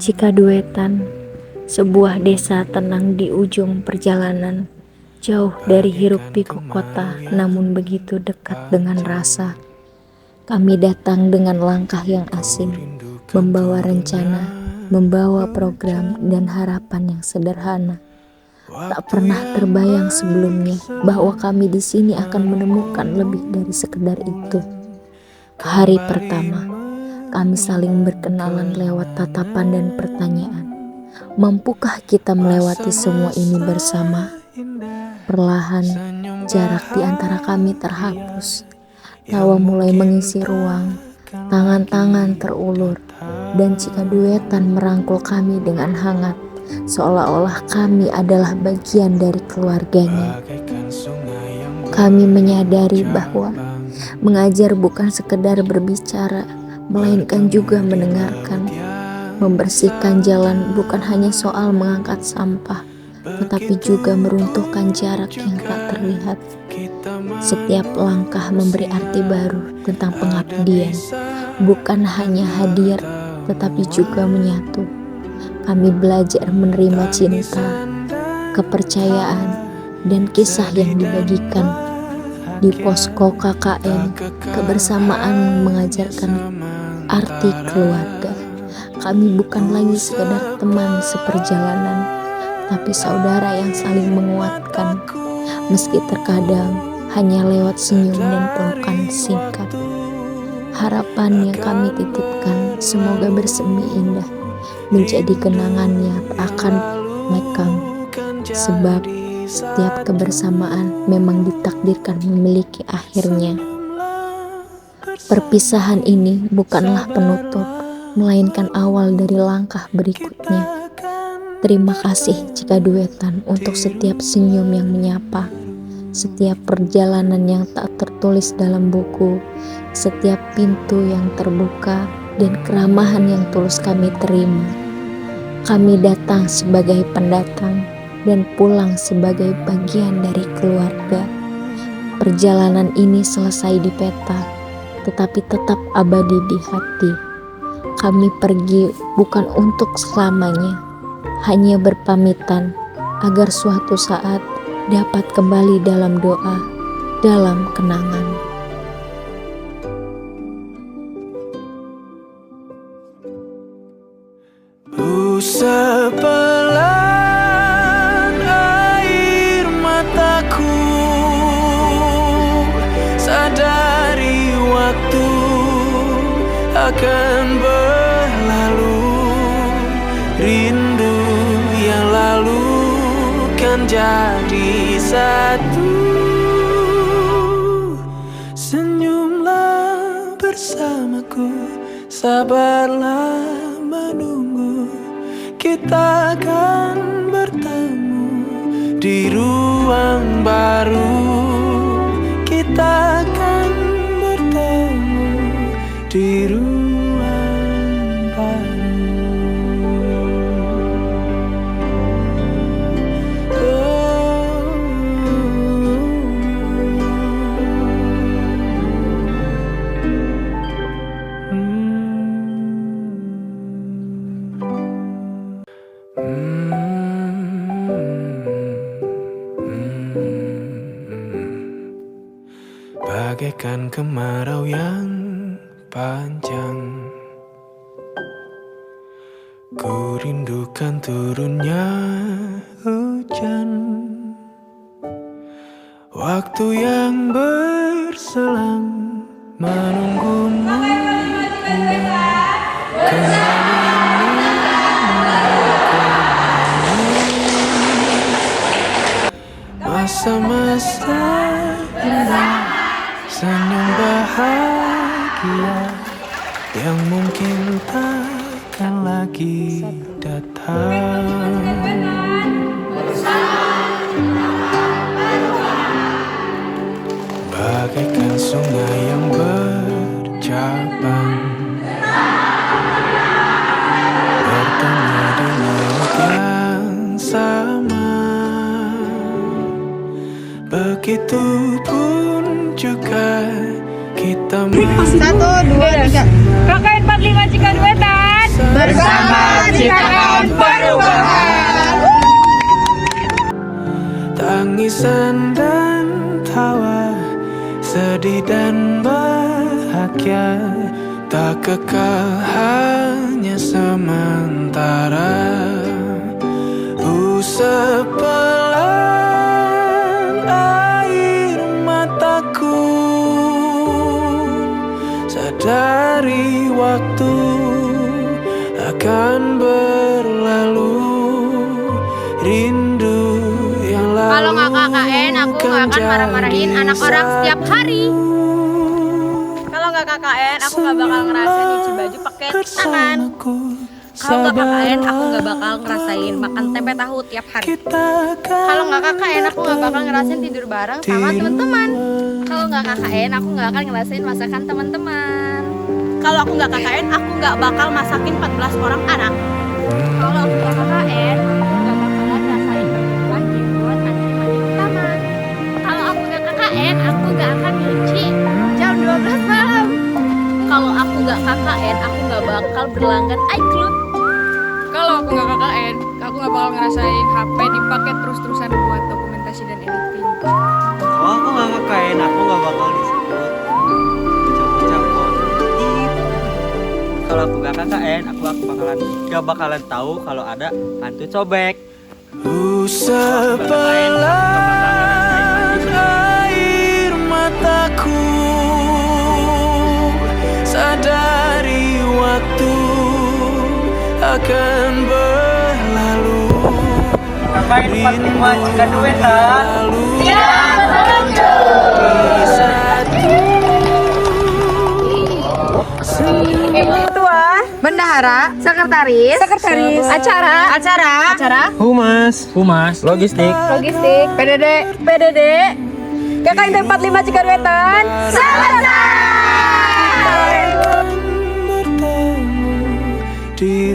Cikaduetan, sebuah desa tenang di ujung perjalanan, jauh dari hiruk-pikuk kota, namun begitu dekat dengan rasa. Kami datang dengan langkah yang asing, membawa rencana, membawa program dan harapan yang sederhana. Tak pernah terbayang sebelumnya bahwa kami di sini akan menemukan lebih dari sekedar itu. Hari pertama, kami saling berkenalan lewat tatapan dan pertanyaan. Mampukah kita melewati semua ini bersama? Perlahan, jarak di antara kami terhapus. Tawa mulai mengisi ruang, tangan-tangan terulur, dan Cikaduetan merangkul kami dengan hangat, seolah-olah kami adalah bagian dari keluarganya. Kami menyadari bahwa mengajar bukan sekedar berbicara, melainkan juga mendengarkan. Membersihkan jalan bukan hanya soal mengangkat sampah, tetapi juga meruntuhkan jarak yang tak terlihat. Setiap langkah memberi arti baru tentang pengabdian, bukan hanya hadir, tetapi juga menyatu. Kami belajar menerima cinta, kepercayaan, dan kisah yang dibagikan. Di posko KKN, kebersamaan mengajarkan arti keluarga. Kami bukan lagi sekedar teman seperjalanan, tapi saudara yang saling menguatkan, meski terkadang hanya lewat senyum dan pelukan singkat. Harapan yang kami titipkan semoga bersemi indah, menjadi kenangan yang tak akan lekang, sebab setiap kebersamaan memang ditakdirkan memiliki akhirnya. Perpisahan ini bukanlah penutup, melainkan awal dari langkah berikutnya. Terima kasih Cikaduetan untuk setiap senyum yang menyapa, setiap perjalanan yang tak tertulis dalam buku, setiap pintu yang terbuka, dan keramahan yang tulus kami terima. Kami datang sebagai pendatang dan pulang sebagai bagian dari keluarga. Perjalanan ini selesai di peta, tetapi tetap abadi di hati. Kami pergi bukan untuk selamanya, hanya berpamitan agar suatu saat dapat kembali dalam doa, dalam kenangan. Sepelan air mataku, sadari waktu akan berlalu. Rindu yang lalu kan jadi satu. Senyumlah bersamaku, sabarlah menunggu. Kita akan bertemu di ruang baru. Kita akan bertemu di ruang baru. Bagaikan kemarau yang panjang, ku rindukan turunnya hujan. Waktu yang berselang menunggumu masa-masa indah, senyum bahagia yang mungkin takkan lagi datang. Bagaikan sungai yang bercabang, bertemu di laut yang sama. Begitupun juga kita. 1, 2, 3. KKN 45 Cikaduetan. bersama ciptaan perubahan. Tangisan dan tawa, sedih dan bahagia, tak kekal, hanya sementara. Usap pelan air mataku, sadari waktu akan berlalu. Rindu yang lalu. Kalau nggak KKN, aku nggak akan marah-marahin anak orang setiap hari. Kalau nggak KKN, aku nggak bakal ngerasain nyuci baju pakai tangan. Kalau nggak KKN, aku nggak bakal ngerasain makan tempe tahu tiap hari. Kalau nggak KKN, aku nggak bakal ngerasain tidur bareng sama teman-teman. Kalau nggak KKN, aku nggak akan ngerasain masakan teman-teman. Kalau aku nggak KKN, aku nggak bakal masakin 14 orang anak. Kalau aku nggak KKN, aku nggak bakalan rasain lagi buat antri-antri di taman. Kalau aku nggak KKN, aku nggak akan nyuci jam 12 malam. Kalau aku nggak KKN, aku nggak bakal berlanggan iCloud. Kalau aku nggak KKN, aku nggak bakal ngerasain HP dipakai terus-terusan buat dokumentasi dan editing. Kalau aku nggak KKN, aku nggak bakal disebut bocah-bocah kontif. Kalau aku nggak KKN, aku nggak bakalan tahu kalau ada hantu cobek. Usap pelan air mataku, sadari waktu akan berlalu. Rindu yang lalu. Ketua, bendahara, sekretaris, acara, Humas, logistik, PDD, KKN 45 Cikarwetan, selesai. Bertemu di